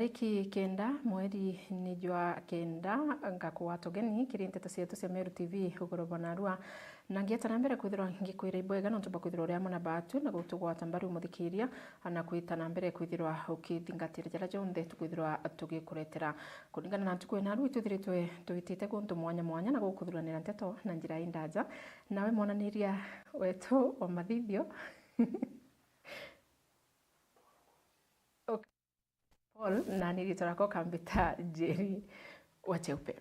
tariki kenda mweri ni jwa kenda ngakuwa togeni kiri nteto cietu cia Meru TV ugorobo narua na ngieta mbere kwithirwa ngikwira ibwega no tumba kwithirwa ria mona batu na gutugwata mbaru muthikiria ana kwita na mbere kwithirwa ukithingatira jara jonthe tukwithirwa tugikuretera kuringana na tukwena narua ituthiritwe tuitite kuntu mwanya mwanya na gukuthuranira nteto na njira indaja nawe monaniria wetu wa mathithio Paul na nilitorako kambita Jerry Wacheupe.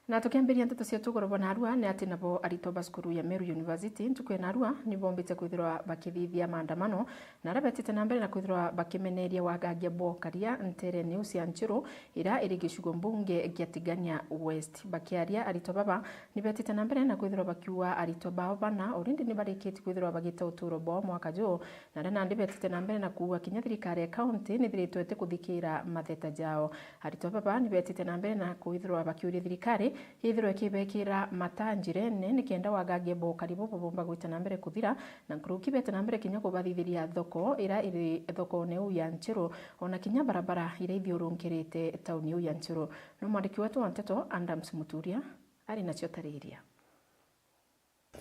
Na tukiambiria nteto cia tugorobo narua ni ati nabo arito baskuru ya Meru University ntukwe narua ni bombite kwithirwa bakithithia maandamano na rabetite na mbere na kwithirwa bakimeneria wagagia bokaria ntere news ya Nchiru ira iri gicigo mbunge gia Tigania West bakiaria arito baba ni betite na mbere na kwithirwa bakiua arito bao bana orindi ni barikiti kwithirwa bagita uturo bo mwaka jo na rena ndi betite na mbere na kuua kinya thirikari ya county ni thiritwete kuthikira matheta jao arito baba ni betite na mbere na kwithirwa bakiuria thirikari ithirwe kibekira matanjire ni kenda wagagie bo karibu bomba gwita na mbere kuthira na nkuruki bete na mbere kinya kubathithiria thoko ira iri thoko neu ya Nchiru ona kinya barabara ira ithiurungirite tauni yu ya Nchiru no mwandiki wetu wa nteto Adams Muturia ari nacio tariria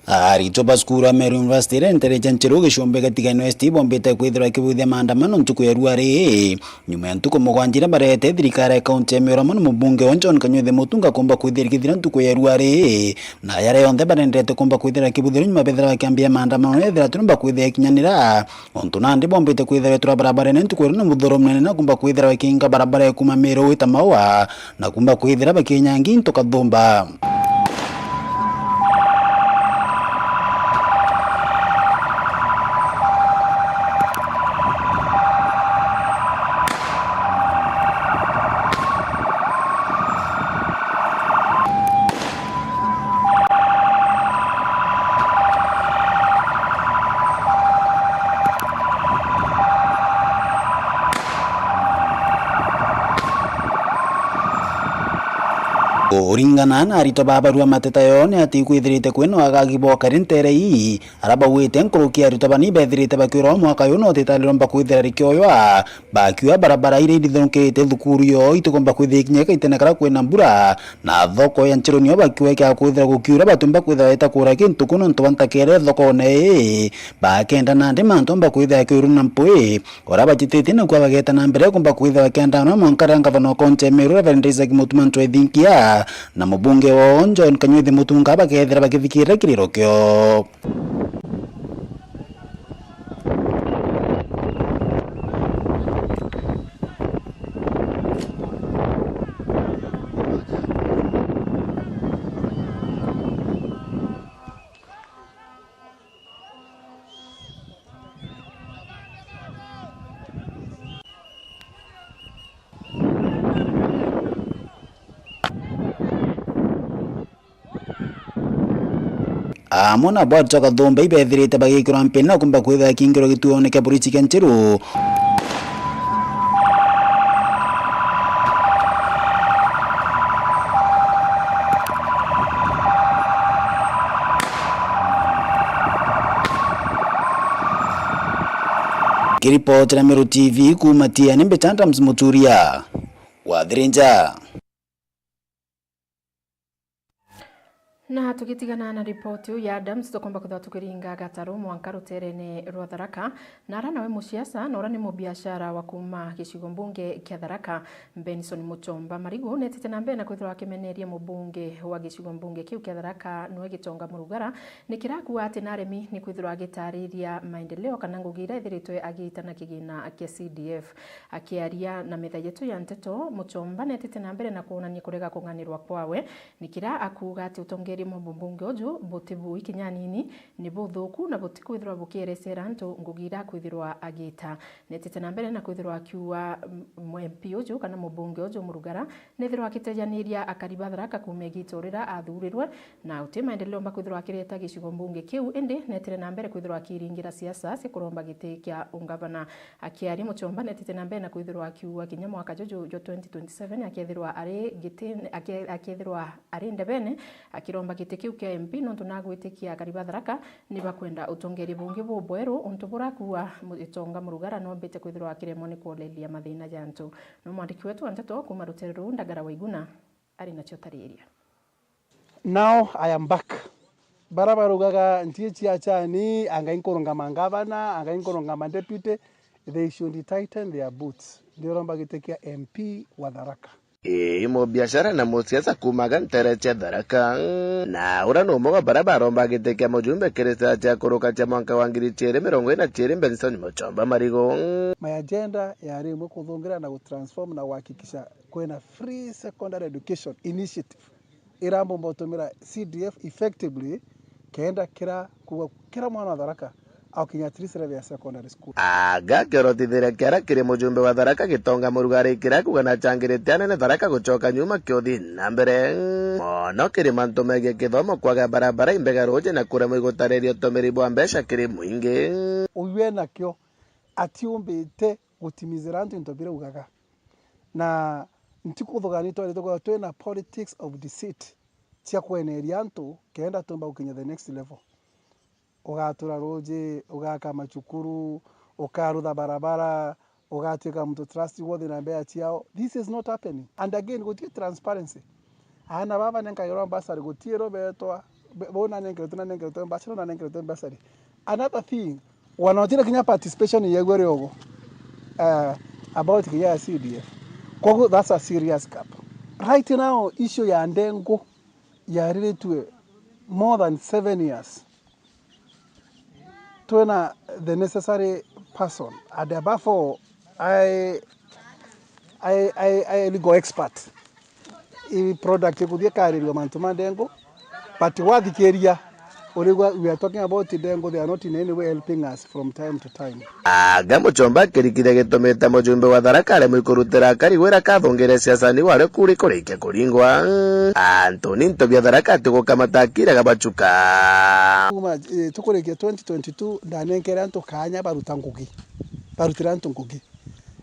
arito baskuru ya Meru University ntere Nchiru gicumbi gatigano West bombite kwithirwa kibuthia maandamano ntuku ya ruari nyuma ya ntuku mugwanjira barete thirikari ya kaunti ya Meru no mubunge wa John Kanyuthi Mutunga kumba kwithira kithira ntuku ya ruari na yare yonthe barendete kumba kwithira kibuthiro nyuma bethira kiambia maandamano ethira tumba kwithia kinyanira ontu nandi bombite kwithira tura barabara ntuku no muthoro mnene na kumba kwithira kinga barabara ya kuma Meru ita maua na kumba kwithira bakinyangi ntuka thumba Uringana na arito babarua mateta yone ati kwithirite kwino agagibo karinterei araba wite nkuruki arito bani bethirite bakwiro mwaka yuno titaliro mba kwithira rikyoyo bakiwa barabara ire ithonkeite thukuru yo itukomba kwithikinya kaitena kara kwina mbura na thoko ya Nchiru nyo bakiwa kya kwithira gukiura batumba kwithira eta kura kintu kuno ntwanta kere thoko ne bakenda na ndi manto mba kwithira kwiru na mpui ora bachitete na kwa bageta na mbere kumba kwithira kenda no mwankaranga bano konte Meru Reverend Isaac Mutumanto ethinkia na mubunge wa John Kanyuthi Mutunga bakethira bakithikira kiriro kyo amona bwataka thumba ibethirite bagikirwa mpena kumba kwithira kingiro gituone kya burichi kya Nchiru kiripoti na Meru TV kumatia nimbe Adams Muturia wathirinja na tugitigana na ripoti ya Adams tukomba kutha tukiringa gataru mwanka ruterene rwa Tharaka na ara nawe musiasa na ora ni mubiashara wa kuma gicigo mbunge kia Tharaka Benson Muchomba Marigu netete na mbere na kwithirwa kimeneria mubunge wa gicigo mbunge kiu kia Tharaka no Gitonga Murugara ni kirakuwa ati naremi ni kwithirwa agitariria maendeleo kana ngugira ithiritwe agita na kigina kia CDF akiaria na metha yetu ya nteto Muchomba netete na mbere na kuonania kurega kunganirwa kwawe ni kira akuga ati utongeri mubunge ojo botibu ikinyanini ni buthuku na butikwithirwa bukieresera ntu ngugira kwithirwa agita netete na mbere na kwithirwa akiwa MP ojo kana mubunge ojo Murugara nethirwa akitejaniria akariba Tharaka kumegitorira athurirwe na uti maendeleo mbakwithirwa akireta gicigo mbunge kiu indi netere na mbere kwithirwa akiringira siasa cia kuromba giti kia ungavana akiari Muchomba netete na mbere na kwithirwa akiwa kinya mwaka jojo 2027 akethirwa ari giti akethirwa ari ndebene akiromba kuromba giti kiu kia MP nontu nagwitikia Kariba Tharaka ni bakwenda utongeri bungi bubweru untu burakua itonga murugara no mbite kwithirwa kiremo ni kuolelia mathina jantu no mwandiki wetu anteto kuma Ruteru Ndagara Waiguna ari nacio tariria. Now I am back. Barabarugaga ntichi achani angainkoronga mangavana angainkoronga mandepute, they should tighten their boots. Ndiromba gitekia MP wa Tharaka. Mo biashara na musiasa kumaga ntereche Tharaka na urano moga barabara omba gitekia mujumbe keresa cha koroka cha mwaka wa 2020 Benson Muchomba Marigo. My agenda yari mwe kuthongira na kutransform na kuhakikisha kwena free secondary education initiative irambo mbotomira CDF effectively kenda kira mwana wa Tharaka au kinyatirisira vya secondary school. Aga kerotithire kera kiri mujumbe wa Tharaka gitonga murugari kira kugana changiritiane na Tharaka gucoka nyuma kiothi na mbere mono kiri mantu mege kithomo kwaga barabara imbega roje na kuremwo igutaririo tumiri bwa mbeca kiri muingi uwe nakyo atiumbite gutimizira antu intobire ugaga na ntikuthuganitwa twari twina politics of deceit cia kweneria antu kenda tumba ukinya the next level. Ugatura roje, ugaka machukuru, ukarutha barabara, ugatwika mtu trustworthy na mbea chiao. This is not happening. And again, gutie transparency. Ana baba nenka yoro ambassador gutie robeto bona nenka ambassador na nenka ambassador. Another thing, wanotira kinya participation yegwere ogo about kinya CDF. Kogo, that's a serious gap. Right now, issue ya Ndengo ya related to more than 7 years. Tuena the necessary person. And therefore, I go expert. I product kudia kari wa mantuma Ndengo, but what the area we are talking about Ndengo, they are not in any way helping us from time to time. Aga Muchomba kirikire gitumita mujumbe wa Tharaka ale mukurutira kari wera kathongere siasa ni wale kuri kurikia kuringwa Anthony Ntobia Tharaka tugokamatакira gabachuka tukurikia 2022 ndanenkera antu kanya barutira antu ngugi.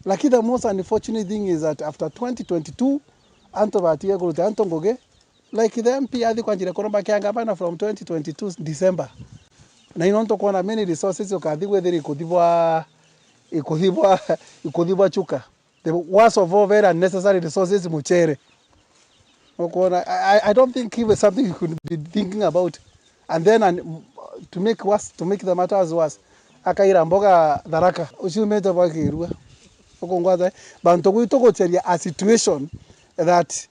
Lakini the most unfortunate thing is that after 2022 antu batie kuruta antu ngugi, like the MP athi kwanjira koromba kianga bana from 2022 December. Na inonto kuona many resources ukathi whether ikuthibwa chuka. The worst of all very unnecessary resources muchere. I don't think it was something you could be thinking about. And then to make the matters worse, akaira mboga Tharaka ushimete bakirua. Okongwaza bantu kuitokocheria a situation that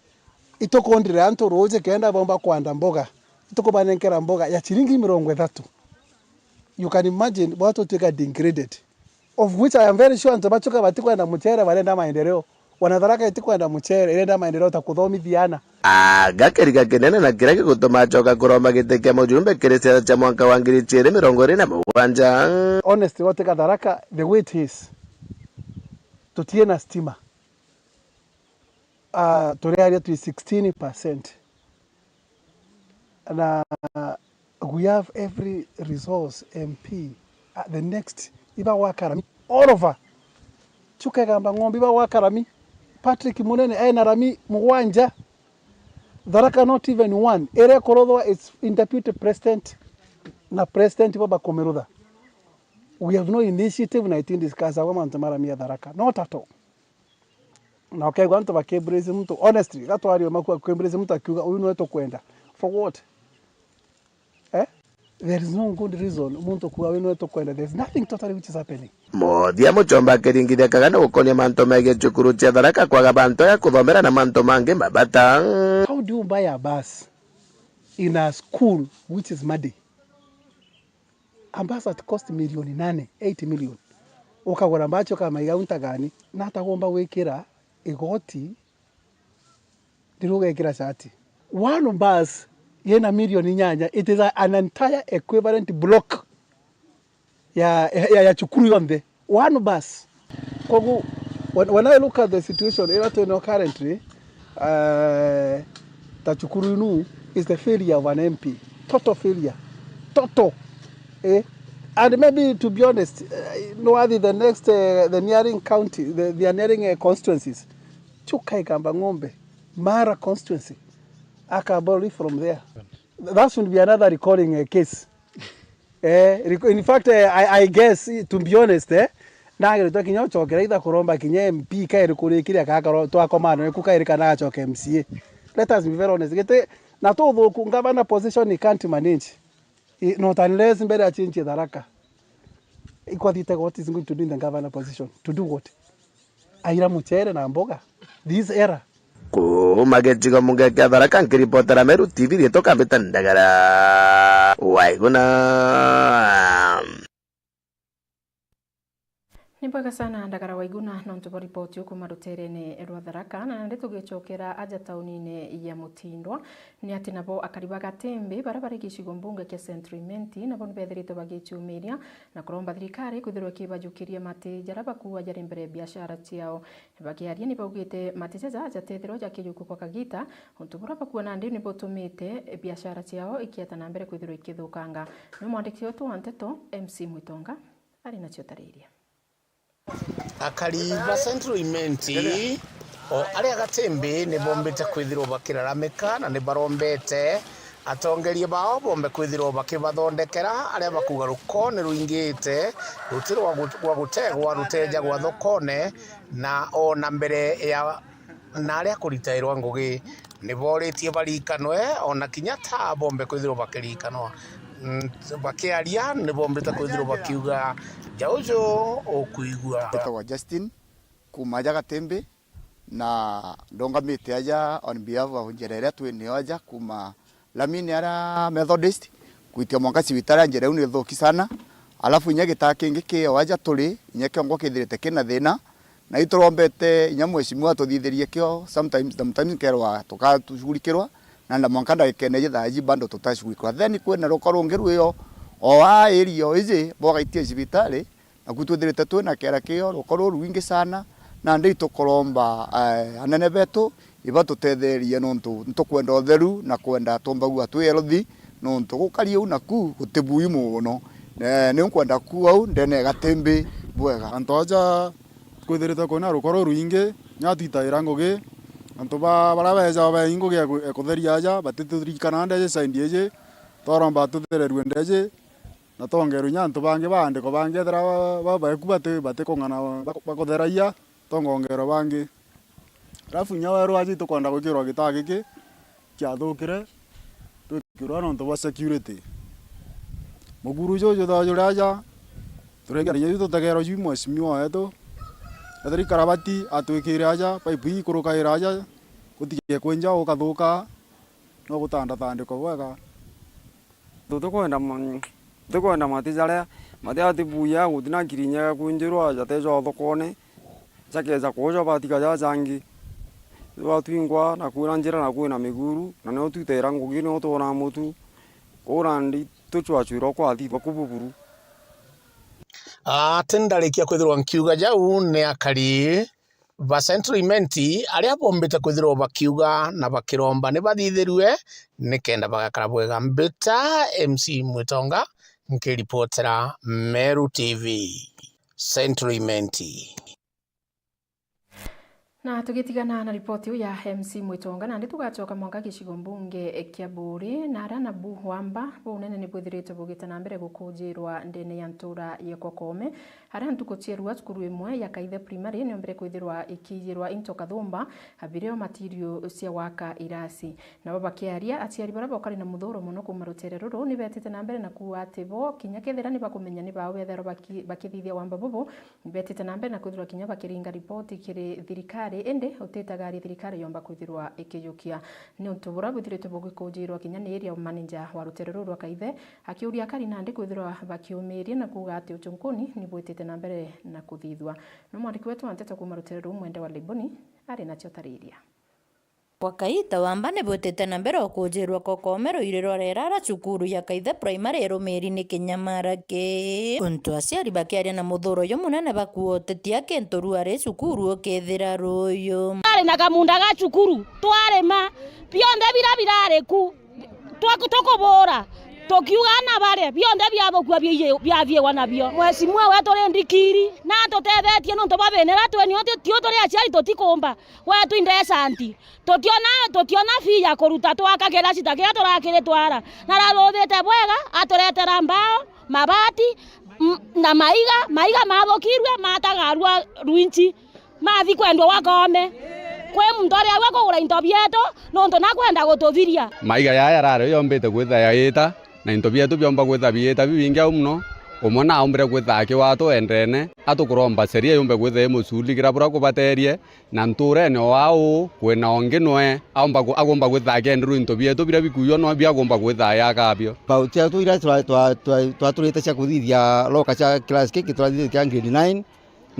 itokondire antu roje kenda bomba kwanda mboga. Itokobanenkera mboga ya chiringi 30. You can imagine what would take degraded, of which I am very sure antobachuka batikwenda muchere balenda maendeleo. Wanatharaka itikwenda muchere irenda maendeleo takuthomithiana. Gakeriga kenene na kiraki gutuma choka kuromba gitekia mujumbe kirisia cha mwaka wa 2027. Honestly, what take Tharaka the way it is tutie na stima. Turearia to 16%. Na we have every resource MP the next iba wakarami all over chuka gamba ngombe iba wakarami Patrick Munene na rami mugwanja Tharaka not even one ere korodwa is in deputy president na president baba Komerudha. We have no initiative na itin discuss awa mantamara mia Tharaka not at all. Na okay gwanto bakebreze mtu honestly gato ari makwa kwebreze mtu akiuga uyu no kwenda for what? There is no good reason muntu kuwa wino wetu kwenda. There is nothing totally which is happening. Modia Muchomba kiringithia kagana gukonia manto mege chukuru cha Tharaka kwaga banto ya kuthomera na manto mange mabata. How do you buy a bus in a school which is muddy? A bus that cost milioni 8 million. Ukagora ambacho kama igaunta gani na atagomba wekera igoti ndiruga ekira shati. One bus yena milioni nyanya, it is an entire equivalent block ya chukuru yonde. One bus. When I look at the situation currently, Tachukuru is the failure of an MP. Total failure. Total. And maybe, to be honest, the next, the nearing county, the nearing constituencies, Chukai Kamba Ngombe, Mara constituency, Akabori from there. that should be another recalling case. In fact, I guess, to be honest, nagere to kinya chokera itha kuromba kinya MP kairi kurikire akakaro twakomana ne kukairika na choke MCA. Let us be very honest. Gete na to thoku ngavana position he can't manage. Not unless mbere a change Tharaka. Ikwatite what is going to do in the governor position? To do what? Aira muchere na mboga. This era. Magetiga mungeke Tharaka nkiripotera Meru TV ritoka bitandagara. Waiguna. Ni mpwega sana Ndagara Waiguna na ntubo ripoti kuma ruterene rwa Tharaka na ndi tugicokera aja tauni-ini ya Mutindwa ni ati nabo akariba gatembe barabara gicigo mbunge kia Centrimenti nabo nibethirite bagichumiria na kuromba thirikari kwithirwa kibajukiria mati jaraba kuwa jari mbere biashara ciao bagiaria ni baugite mati jaja aja tethirwa jakiyuku kwa kagita untubura bakuona ndi ni botumite biashara ciao ikieta na mbere kwithirwa ikithukanga ni mwandiki wetu wa Nteto MC Mwitonga ari nacio tariria akariba Centrimenti o aria gatembe ni bombete kwithirwo bakiraramika na ni barombete atongerie bao bombe kwithirwo bakibathondekera aria bakuga rukone ruingite rutirwa gwa gutegwa ruteja gwa thokone na ona mbere ya na aria kuritairwa ngugi ni boritie barikanwe ona kinya ta bombe kwithirwo bakirikanwa bakiaria ni bombete kwithirwo bakiuga jaujo okuigua Petwa Justin kumaja gatembe na ndongamite aja on behalf of njerere twene aja kuma Lamini ara Methodist kuitia mwanga cibitara njere uni thoki sana alafu inya gitakingi kio aja tuli inya kiongo kithirite kina thina na itorombete inya mweshimwa tuthithirie kio sometimes kerwa tukatushughulikirwa na ndamwanka ndagikeneje thaji bando tutashughulikirwa then kwena rukorungiru iyo o area ije bogaitie cibitari na kututhirite twena kera kio rukorwo ruingi sana na ndi tukoromba anene betu iba tutetherie nontu ntukwenda otheru na kwenda tombagua twerothi nontu gukaria unaku gutibui muno ni nkwenda ku au ndene gatembe bwega antoja kwithirite kona rukorwo ruingi nyatitaira ngugi antu barabeja ba ingo gya kutheria aja batituthirikana ndeje side eje toromba tuthererwe ndeje na tongeru nyantu bangi bandiko bangi thera baba kubate batekongana bakotheraia tongongero bangi rafu nyaweru aji tukonda gukirwa gitagiki kyathukire tukirwa nontu ba security muguru jojo thajuraja turengeria yuto tagero jimo simio eto athari karabati atwikire aja pipe ikurukaira aja gutiye kwenja ukathuka no gutanda tandiko bwega tukwenda matijarea matiatibuya gutina kirinya kunjirwa jatejo thokone jakeja kuja batika ja jangi watwingwa na kuna njira na kuna miguru na no tutera ngugi no tona mutu orandi tuchwachwiro kwa thiba kububuru tendarikia kwithirwa nkiuga jau ni akari ba Centrimenti aria bombete kwithirwa bakiuga na bakiromba ni bathithirwe ni kenda bagakara bwega mbita MC Mwitonga nkiripotera Meru TV Centrimenti. Na tugitigana na ripoti ya MC Mwitonga na ndi tugacoka mwanga gicigo mbunge kia Buri na ara na buhwamba bunene ni bwithirite bugita na mbere gukujirwa ndene ya ntura ya Kokome ara ntukuchirwa cukuru imwe ya Kaithe Primary ni mbere kwithirwa ikijirwa into Kathumba abirio material cia waka irasi na baba kiaria aciari bara bokari na muthuro muno kumarutere ruru ni betite na mbere na kuwa atibo kinya kethera ni bakumenya ni bawe thero bakithithia wamba bubu ni betite na mbere na kwithirwa kinya bakiringa ripoti kiri thirikari ende utetagari thirikari yomba kwithirwa ikiyukia ni utubura buthirite bugikujirwa kinya ni area manager wa ruterero rwa Kaithe akiuria kari na ndi kwithirwa bakiumiria na kuga ati uchunkuni ni bwitite na mbere na kuthithwa no mwandiki wetu Nteto kuma ruterero mwende wa Liboni ari nacio tariria kwa Kaita wamba ne bwetete na mbere okujirwa Kokomero irero rerara cukuru ya Kaithe Primary rumiri ni kinyamarake untu aciari bakiaria na muthuro yo munene bakuotetia kentoru ari cukuru okethira ruyo ari na kamunda ga cukuru twarema bionde birabirare ku twakutokobora tukiugana bare bionde biabokua biathiewa nabio mheshimiwa wetu ri ndikiri na tutethetie nuntu babenera tweni tio turi aciari tutikumba wetu indesanti tutiona fi ya kuruta twakagera citagira turakiri twara na raruthite bwega aturetera mbao mabati na maiga mabokirwe matagarua ruinchi mathi kwendwa wakome kwe muntu aria we kugura into bietu nuntu nakwenda gututhiria maiga yaya raro yombete gwitha yaita na into bietu biomba gwitha biita bibingia muno umwe na ombere gwitha kiwato endene atukuromba seria yombe gwitha emusulikira bura kubaterie na nturene wao kwena onginwe agomba gwitha kenderu into bietu bira bikuyo no biagomba gwitha yakabio bautia tu ira twaturite cia kuthithia loka cia class kiki twathithia kia grade 9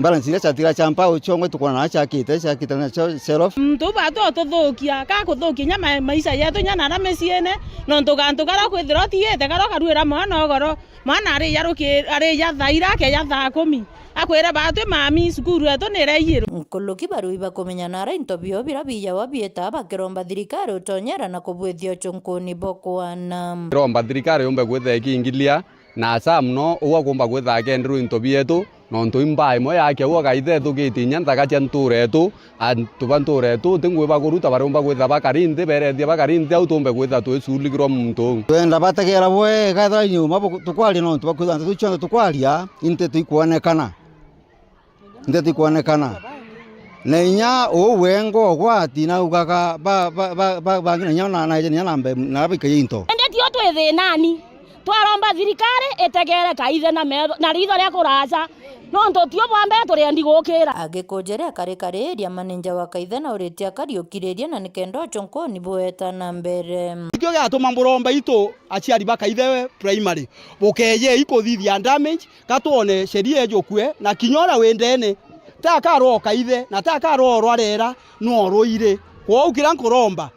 balance ile chatira champa uchongwe tukona acha kite na self mtu bato tuthukia ka kuthukia nyama maisha yetu nyana na mesiene no ntugantu kara kwithira tiete kara karuira mwana ogoro mwana ari ya thaira ke ya thaa 10 akwira batwe mami sukuru eto nireiyiro nkuluki barui bakumenyana ara into bio bira biya wabieta bakiromba thirikari utonyera na kubwithio chunkuni bokwana romba thirikari yombe gwitha ikingilia na asa mno ugomba gwitha kenderu into bietu nontu imba imwe yake uga ithetu gitinya nthaga cia nturetu antubanturetu tingwiba kuruta barumba gwitha bakarinde berethia bakarinde au tumbe gwitha twisuligirwo muntu twenda bategera bwega tha nyuma tukwaria nontu bakwitha tuchonde tukwaria inte tuikuonekana na inya uwengo gwati na ugaga ba nyana na nambe na bikayinto ndetio twithe nani twaromba thirikari etegere kaithe na ritho ria kuraca no ntotio bwambe turendi gukira agikunjere karikariria maninja wa kaithe na uritia kariukiriria na nikendo chonkoni bueta na mbere ikio gatuma mburomba itu aciari bakaithe primary bukeye ikuthithia damage katuone sheria ejokue na kinyora wendene ta karo kaithe na ta karo rwarera no roire kwa ukira nkuromba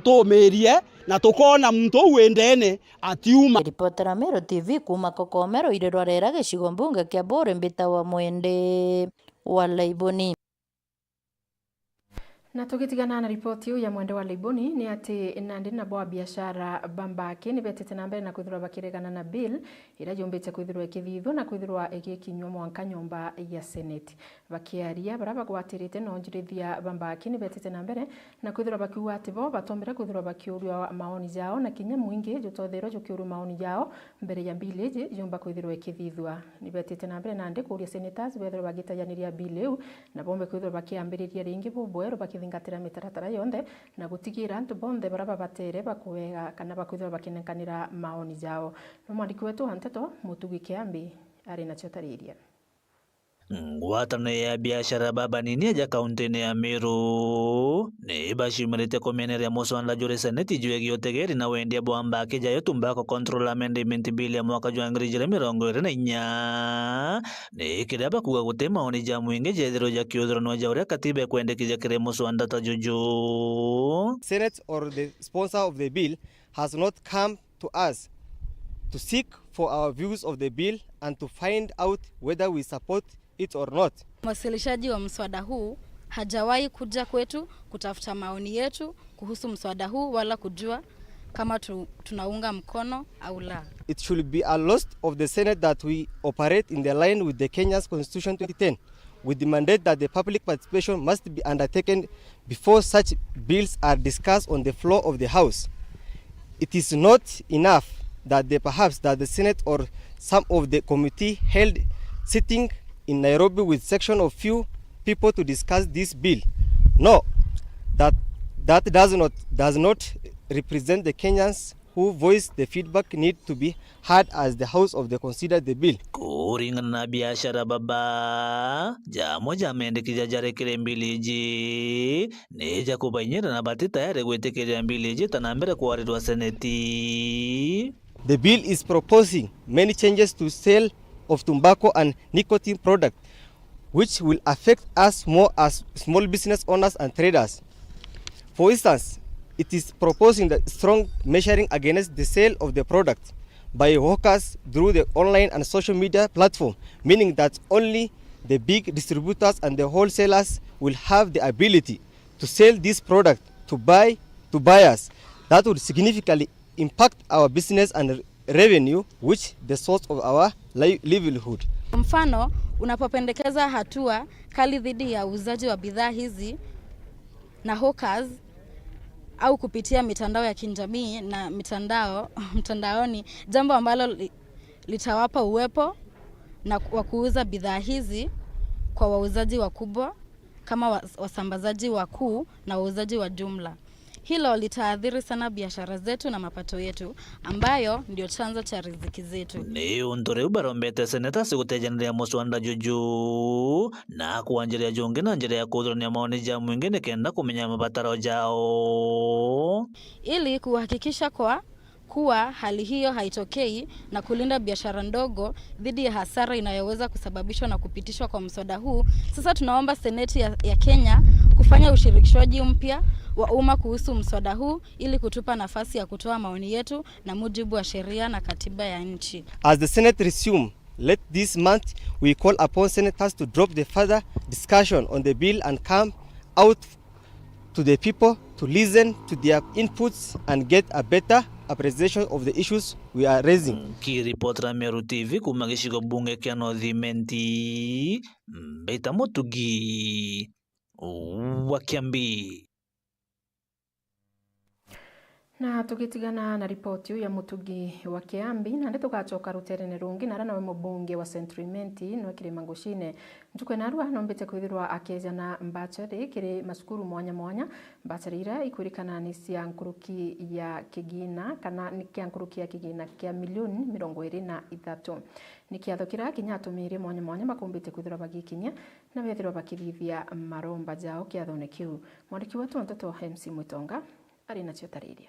tumerie na tukona muntu wendene atiuma. Ripotera Mero TV kuma Kokomero irerwa rera gicigo mbunge kia Bore Mbita wa Mwende wa Laiboni. Na tukitigana na ripoti ya Mwende wa Laiboni ni ati nandi na boa biashara Bambaki ni betete na mbere na kwithirwa bakiregana na bill ira yombete kwithirwa ikithithwo na kwithirwa igikinywa mwanka nyomba ya Senate bakiaria baraba gwatirite no njirithia Bambaki ni betete na mbere na kwithirwa bakiuga ati bo batombere kwithirwa bakiuria maoni yao na kinya mwingi jutothero jukiuria maoni yao mbere ya bill iji yomba kwithirwa ikithithwa ni betete na mbere nandi kuria senators bethirwa bagitayaniria bill eu na bombe kwithirwa bakiambiriria ringi bubwero thingatira mitaratara yonde na gutigira antu bonde baraba batere bakuwega kana bakwithwa bakinekanira maoni yao no mwandiki wetu Hanteto Mutugi Kiambi ari na chotariria ngwatano ya biashara baba nini aja kaunti ya Meru ne bashimarite komeneria muswanda jure seneti juwe giotegeri na wendia Bwambaki jayo tumbako control amendment bill ya mwaka jwa ngrijira 24 ne kiraba kuga gutema oni ja mwinge jethiro ja kiodro no ja uria katibe kwendekija kire muswanda ta juju. Senate or the sponsor of the bill has not come to us to seek for our views of the bill and to find out whether we support it or not. Mwasilishaji wa mswada huu hajawahi kuja kwetu kutafuta maoni yetu kuhusu mswada huu wala kujua kama tunaunga mkono au la. It should be a loss of the Senate that we operate in the line with the Kenya's Constitution 2010 with the mandate that the public participation must be undertaken before such bills are discussed on the floor of the House. It is not enough that perhaps the Senate or some of the committee held sitting in Nairobi with section of few people to discuss this bill. No, that does not represent the Kenyans who voiced the feedback need to be heard as the House of the consider the bill. Kuringana na biashara baba jamo jamendekija jarekire mbiliji neja kubanyira na bati tayari gwetekeria mbiliji tanambere kwarirwa seneti. The bill is proposing many changes to sale of tobacco and nicotine products, which will affect us more as small business owners and traders. For instance, it is proposing the strong measuring against the sale of the product by hawkers through the online and social media platform, meaning that only the big distributors and the wholesalers will have the ability to sell this product to buyers. That would significantly impact our business and revenue, which the source of our livelihood. Mfano, unapopendekeza hatua kali dhidi ya uuzaji wa bidhaa hizi na hawkers au kupitia mitandao ya kijamii na mtandaoni, jambo ambalo litawapa uwepo na wa kuuza bidhaa hizi kwa wauzaji wakubwa kama wasambazaji wakuu na wauzaji wa jumla. Hilo litaathiri sana biashara zetu na mapato yetu ambayo ndio chanzo cha riziki zetu. Ni undore ubarombete seneta sigutejanira Muswanda Juju na kuanjiria jungi na njira ya kudhurania maoni ja mwingine kenda kumenya mabataro jao, ili kuhakikisha kuwa hali hiyo haitokei na kulinda biashara ndogo dhidi ya hasara inayoweza kusababishwa na kupitishwa kwa mswada huu. Sasa tunaomba Seneti ya Kenya kufanya ushirikishwaji mpya wa umma kuhusu mswada huu ili kutupa nafasi ya kutoa maoni yetu na mujibu wa sheria na katiba ya nchi. As the Senate resume late this month, we call upon senators to drop the further discussion on the bill and come out to the people to listen to their inputs and get a better appreciation of the issues we are raising. Kiripotera Meru TV kuma gicigo bunge kia North-Imenti, Mbeita Mutugi wa Kiambi. Na tugitigana na ripoti ya Mutugi wa Kiambi na ndeto gacoka ruterene rungi na nawe mubunge wa Central-Imenti no Kirima Ngushine ntukwe narwa nombete kwithirwa akeja na mbachari kiri masukuru mwanya mwanya mbachari ira ikurikana ni cia nkuruki ya kigina kana ni kia nkuruki ya kigina kia milioni 23 ni kiatho kira kinyatumire mwanya mwanya makumbite kwithirwa bagikinya na bethirwa bakithithia maromba jao kiathone kiu. Mwandiki wetu Ntoto MC Mwitonga ari nacio tariria.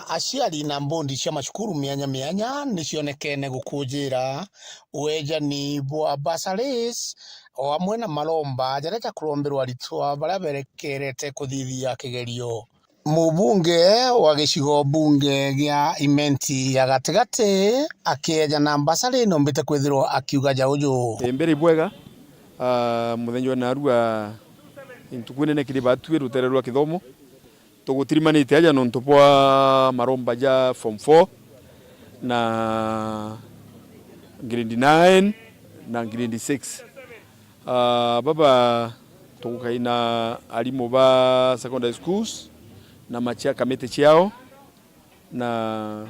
Aciari na mbondi cia macukuru mianya mianya nicionekene gukujira wejani bwa bursaries o amwe na maromba jareja kurombirwa ritwa baria berekerete kuthithia kigerio. Mubunge wa gicigo bunge gia Imenti ya gatigati akieja na bursary nombite kwithirwa akiuga jauju mbere bwega muthenyo na arua intukunene kiri batwe rutererwa kithomo tugutirimanite aja no ntopwa maromba ja form 4 na grade 9 na grade 6 baba tugukaina alimu ba secondary schools na machia kamete chiao na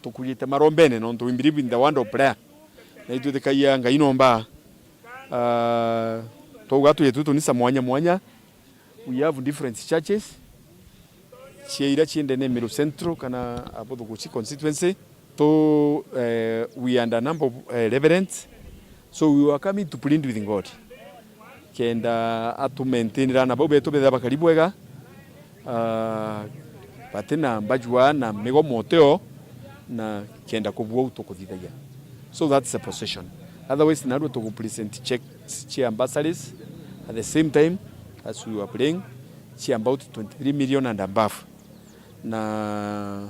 tukujite marombene no to believe in the wonder of prayer na itu dekaya ngainomba tugatu yetu ni samwanya mwanya. We have different churches Cheira chiende Meru Central kana apo Tukuchi constituency to we under number of reverends, so we are coming to plead with God kenda atu maintain rana bobe to beda bakaribu ega patena mbajwa na mego moteo na kenda kubwa utokodidaya, so that's a procession. Otherwise naru to present checks chi ambassadors at the same time as we were praying chi about 23 million and above na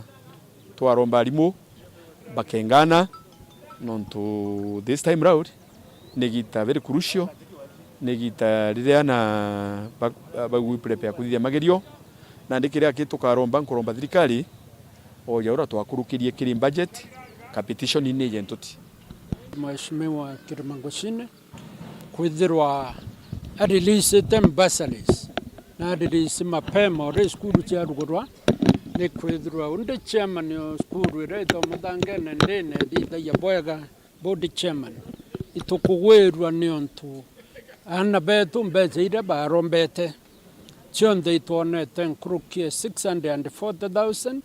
twaromba alimu bakengana nonto this time round negita very crucial negita riria na bagu prepare kuthia magerio na ndikiria kitukaromba nkoromba thirikari o yaura twakurukirie kiri budget competition ni agentoti Mheshimiwa Kirima Ngushine kwithirwa release bursaries na release mapema ore skulu cia rugurwa ni kwithirwa unde chairman yo skulu ire to muthangene ndene thitha ya bwega board chairman itukugwirwa ni ontu ana betu mbezeire barombete chonde itwonete nkrukie 640,000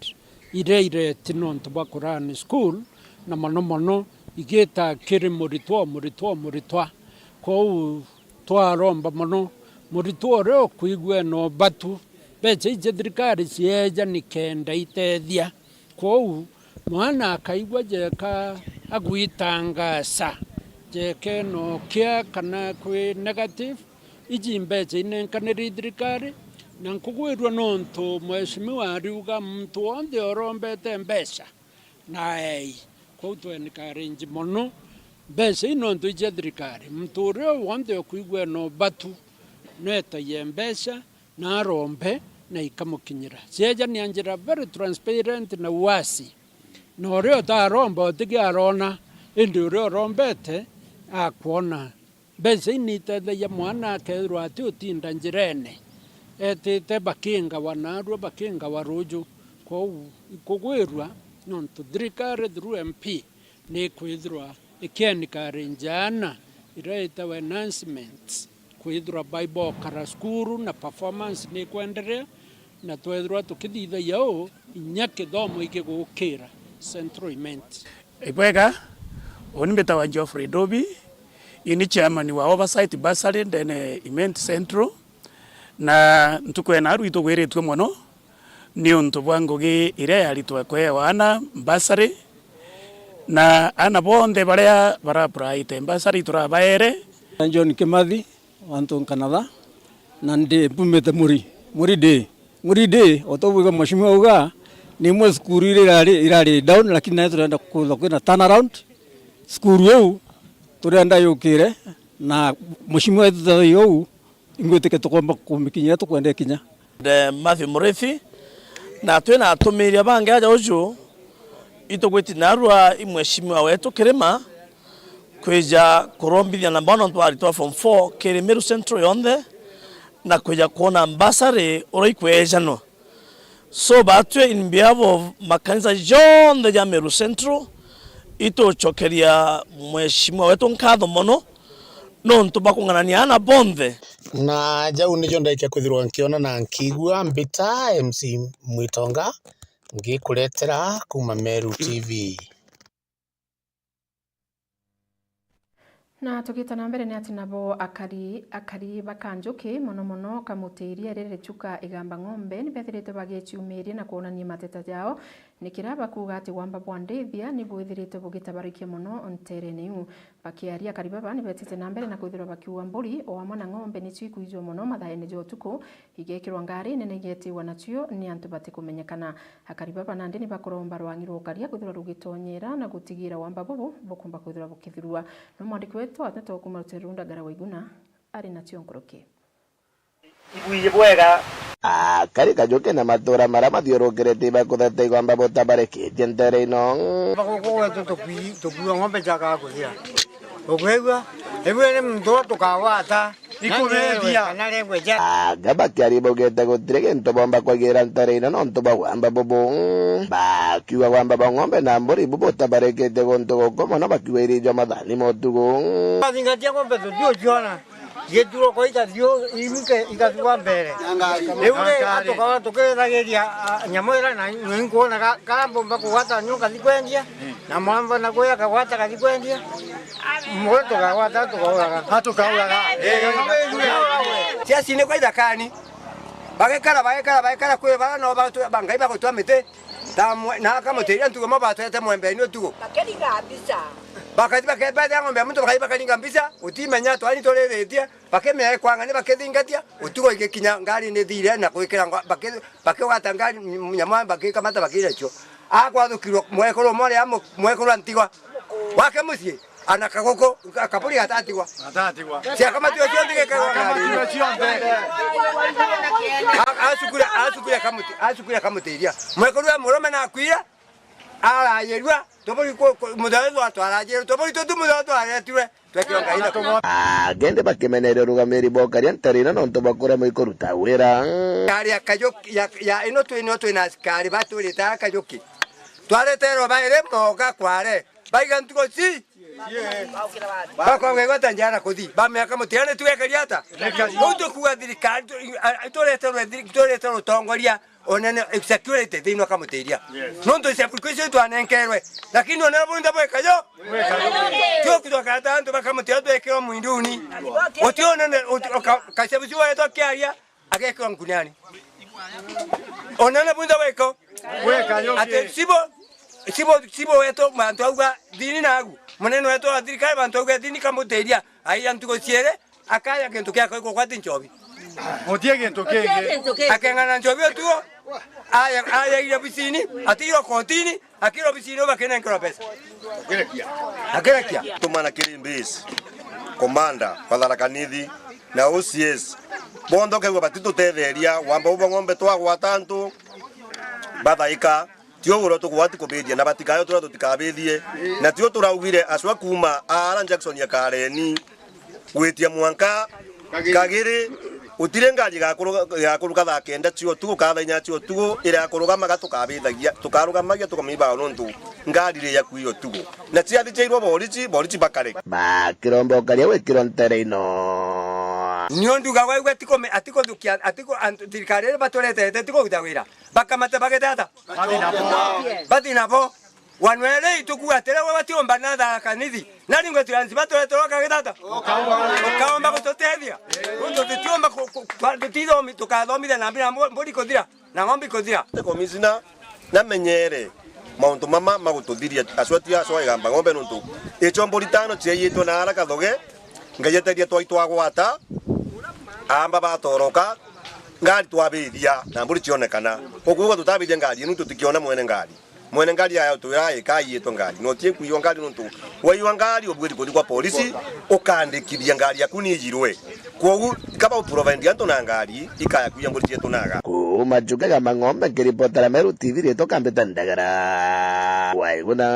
ire tinontu bakurani school na mono igeta kiri muritwa ko twaromba mono muritwa ro kuigwe no batu beche thirikari cieja nikenda itethia ko mwana akaigwa jeka agwitangasa jeke no kia kana kwi negative iji mbeche inenkaniri thirikari na nkugwirwa nontu mheshimiwa ariuga mtu onde orombete mbeca na ko twenikari mono mbeca inontu ije thirikari mtu urio wonde kuigwa no batu neta ye mbeca na rombe na ikamukinyira cieja ni anjira very transparent na uasi na uria utaromba utigia arona indi uria urombete akuona mbeca initeithagia mwana akerwo ati utinda njirene etite bakinga wanarua bakinga waruju kugwirwa nontu thirikari through MP ni kwithirwa ikienikari njana iraitawa enhancements kwithirwa Bible kara skuru na performance ni kwenderea na twethirwa tukithithagia uu inya kithomo ikigukira central imenti ibwega onibeta wa Geoffrey Dobi ini chairman wa oversight bursary ndene imenti central na ntukwena rwito gwiritwe muno ni untu bwa ngugi ire yaritwa kwewa ana bursary na ana bonde baria bara bright bursary turabaere John Kimathi wantu Canada na ndi pumete muri de otobuga mheshimiwa uga ni mwe skuru irari down lakini na turenda kuza kwina turn around skuru yo turenda yukire na mheshimiwa wetu yo ingweteke tukomba kumikinya tukwende kinya de Matthew Murithi na twena atumiria bange aja uju itogwiti narua imheshimiwa wetu kirima kweja kurombithia na bono twaritwa form 4 kiri Meru Central yonde na kweja kuona ambassador oroikwejano so batwe in behalf of makanisa jonde ya Meru Central itochokeria mheshimiwa wetu nkatho mono nontu bakung'anania na bonthe na jau nijo ndaikia kwithirwa nkiona na nkigua mbita MC Mwitonga ngikuretera kuma Meru TV. Na tukita na mbere ni ati nabo akari bakanjuki mono kamutiria rere chuka igamba ng'ombe ni bethirite bagieciumirie na kuonania mateta yao nikiraba kuga ati wamba bwandithia ni bwithirite bugitabarikia muno nterene u bakiaria karibaba ni betite na mbere na kwithirwa bakiua mburi o amwe na ng'ombe ni cikuizwo muno mathaene jo tuku igekirwa ngari nene igetiwa nacio ni antu batikumenyekana akaribaba nandi ni bakoromba rwangirwo karia kwithirwa rugitonyera na gutigira wamba bubu bukumba kwithirwa bukithirwa no mwandiki wetu atete okumarutira runda gara waiguna ari nacio nkoroki igwiye bwega kari kajoke na matora mara mathiurukirite bakuthete igwamba butabarekitie ntere ino bakugwetu tukuwa ng'ombe chaka kuthia ukweigua ebwene mtu tukawata ikuthia gaba kiaribugite gutire gintu bomba kwagira ntere ino nontu bagwamba bubu bakiuga gwamba ba ng'ombe na mburi butabarekitie guntu guko mono bakiuga irijo mathani motugu bathingatia ng'ombe tucio Yeturo koita dio imuke ikatuwa mbere. Eure atokawa tukerageria nyamoira na nkuona karambo mbakugwata nyuka likwendia na mwamba na kuya kagwata kalikwendia. Mwoto kagwata tukauraga. Hatukauraga. Tia sine kwa idakani. Bagekara kwe bana no bangai bagotwa mete. Na kama teria ntugo mabato ete mwembe ni otugo. Bakeri kabisa. Bakati bakebada ngombe muntu bakati bakalinga mbisa utimenya twani toleretia bakemeye kwangane bakedingatia utugo igekinya ngari ne thire na kwikira bakewata ngari nyama bakekamata bakirecho akwathukirwo mwekoro mole amo mwekoro antigwa wake musie ana kagoko kapuri atatigwa cia kama tio cionde kama tio cionde asukura kamuti iria mwekoro murome na kwira ala yerwa tobori ko mudazo atwaraje tobori to mudazo aretwe twekionga ina gende bakemenere rugamiri bokaria ntarina nonto bakora moikoruta wera kari akajoki ya ino twina askari baturita akajoki twaretero baire moga kware baigantuko si bakongwe batanjara kuthi bameka mutiane twekaria ata mutu kuwa thirikari turetero tongoria onene security thino kamuteria nonto cia kwikwicio twanenkerwe lakini onera bunda bwekayo tio kutoka tanto bakamuteria twekero muinduni otionene kasebuci weto kiaria agekero nkuniani onene bunda bweko ate sibo weto mantu auga dini nagu munene weto athirikari bantu auga dini kamuteria aiya ntugo ciere akaya kintu kia ko kwati nchobi otie kintu kingi akengana nchobi otugo aya ile bisini atiro kontini akiro bisini bakena nkro pesa akerekia tumana kirimbis komanda Father Kanithi na OCS bondo ke batitutetheria wamba ubo ng'ombe twagwa tantu bathaika tio uro tugwati kubidia na batikayo tura tutikabithie na tio turaugire acwa kuma Alan Jackson ya Kareni gwitia mwanka kagiri utire ngaji gakuruga thakenda tio tugo kathanya tio tugo ira kurugama gatukabithagia tukarugamagia tukamiba nontu ngari ri yakuyo tugo na tia thicheirwo borichi bakare ba kirombo karia wekiro ntereino Nyonduga wewe atiko dukia atiko antirikare batorete tiko gudawira bakamata bagetata batinapo wanwele itukuwa tere wewe tiomba nada kanithi nani ngo tiranzi batorete wakagetata okaomba kutotethia ndo tiomba tutido tukadhomida na mbira mbodi kodira na ngombi kodira komizina na menyere mauntu mama magututhiria acwatia acwa igamba ngombe nuntu ichombo litano cheyitwo na haraka thoge ngayeteria twaitwagwata amba batoroka ngari twabithia na mburi cionekana okugo tutabithia ngari inu tutikiona mwene ngari ayo turai kaiyetwo ngari no tie kuiyo ngari nuntu waiwa ngari obwiri kodi kwa polisi ukandikithia ngari yaku ni yirwe kogu kaba uprovide anto na ngari ikaya kuya mburi cietu naga majuka kama ng'ombe kiripotera Meru TV rito kambeta ndagara waiguna.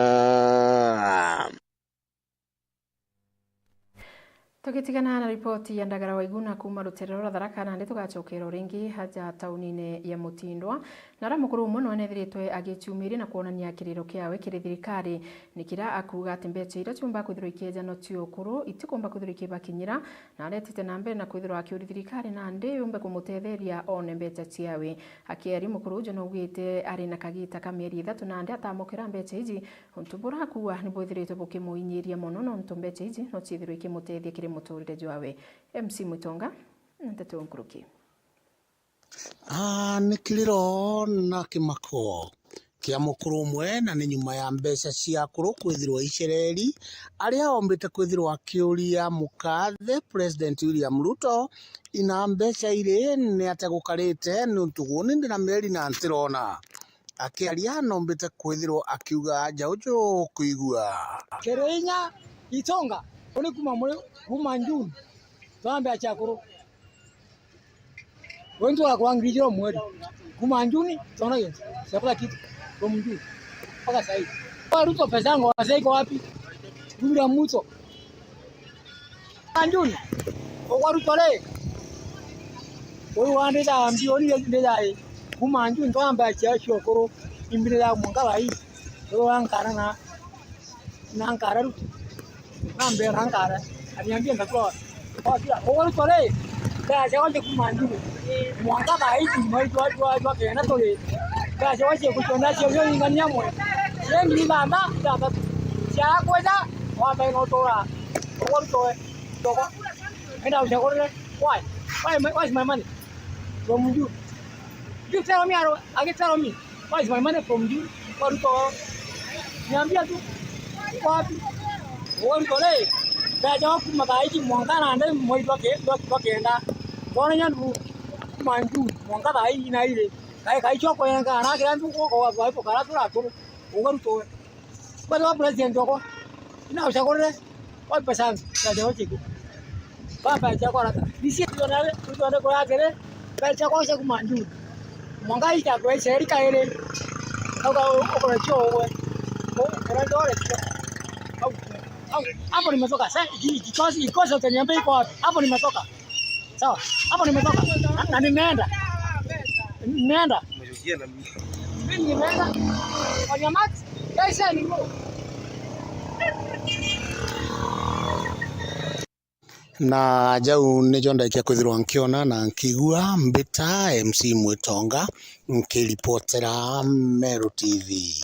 Tukitigana na ripoti ya Ndagara Waiguna kuma Ruterero rwa Tharaka na ndi tugacokera ringi haja taunine ya Mutindwa na ramukuru muno anethiritwe agichumiri na kuonania kiriro kiawe kiri thirikari nikira akuga ati mbeca ira ciumba kwithirwo ikijano tiukuru itikumba kwithirwo ikibakinyira na aretite na mbere na kwithirwo akiuri thirikari na ndi yumbe kumutetheria one mbeca ciawe akieri mukuru ujo no gwite ari na kagita ka mieri 3 na ndi atamukira mbeca iji untubura akuga ni bwithiritwe bukimuinyiria muno no ntumbeca iji no cithirwo ikimutethia kiri muturire jwawe MC Mutonga nteto nkuruki nä kä rä ro na kä mako kä a må kå rå mwe na nä nyuma ya mbeca cia kå rå kwä thirwo icereri arä a ombä te kwä thirwo akä å ria må kathe President William Ruto ina mbeca irä nä ate gå karä te nä ntå gå nä ndä na meri na ntä rona akä aria nombä te kwä thirwo akiuga njaå njå kå igua kä rä inya Itonga oni kuma June twambia chakuru wengi wa ngijiro mwezi kuma June tunaona hiyo chakula kitu kwa June mpaka sasa hivi kwa Ruto pesa yangu sasa iko wapi bila mtu June kwa Ruto le kwa ndio ambio ni ndio kuma June twambia chakuru imbire ya mwanga hii ndio ankara na ankara Ruto nambe rankara aliambia ngatoa kwa Ruto le kaje waje kumanjuru mwanga baiki mwaito watu kena tole kaje waje kuchona sio ingania mwe yengi mama tata cha kwenda wabe ngotora kwa Ruto toko enda ushakore why is my money from you tell me tell me why is my money from you kwa Ruto niambia tu wapi kwa Ruto le kaje wakuma baiki mwanga na ndio mwaito kenda Bwana yangu manju mwanga bai ina ile kai choko yanga na kila mtu kwa hapo karatu la tu Ruto kwa president wako ina ushakore kwa pesa ya jawo chiki baba cha kwa disi tunaona kwa yake kai chako cha kumanju mwanga ita kwa serika ile au kwa choo wewe kwa dole hapo nimetoka sasa ikosa utaniambia iko wapi hapo nimetoka sawa hapo nimetoka na nimeenda nimeenda kwa jamaa pesa ni mo na jau nä jo ndaikia kwithirwo nkiona na nkigua mbita MC Mutonga nkiripotera Meru TV.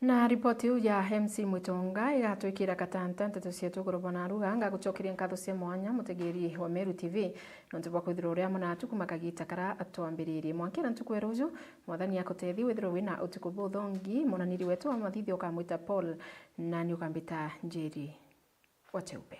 Na ripoti ya MC Mutonga igatwikira katanta nteto cietu kurubona ruga ngagucokeria nkatho cia mwanya mutegeri wa Meru TV nontu bwa kwithirwo uria munatu kumakagita kara atwambiririe mwankira ntukwera uju mwathani akotethi withirwo wina utuku buthongi munaniri wetu wa mathithio kamwita Paul na ni ukambita Njeri Wacheupe.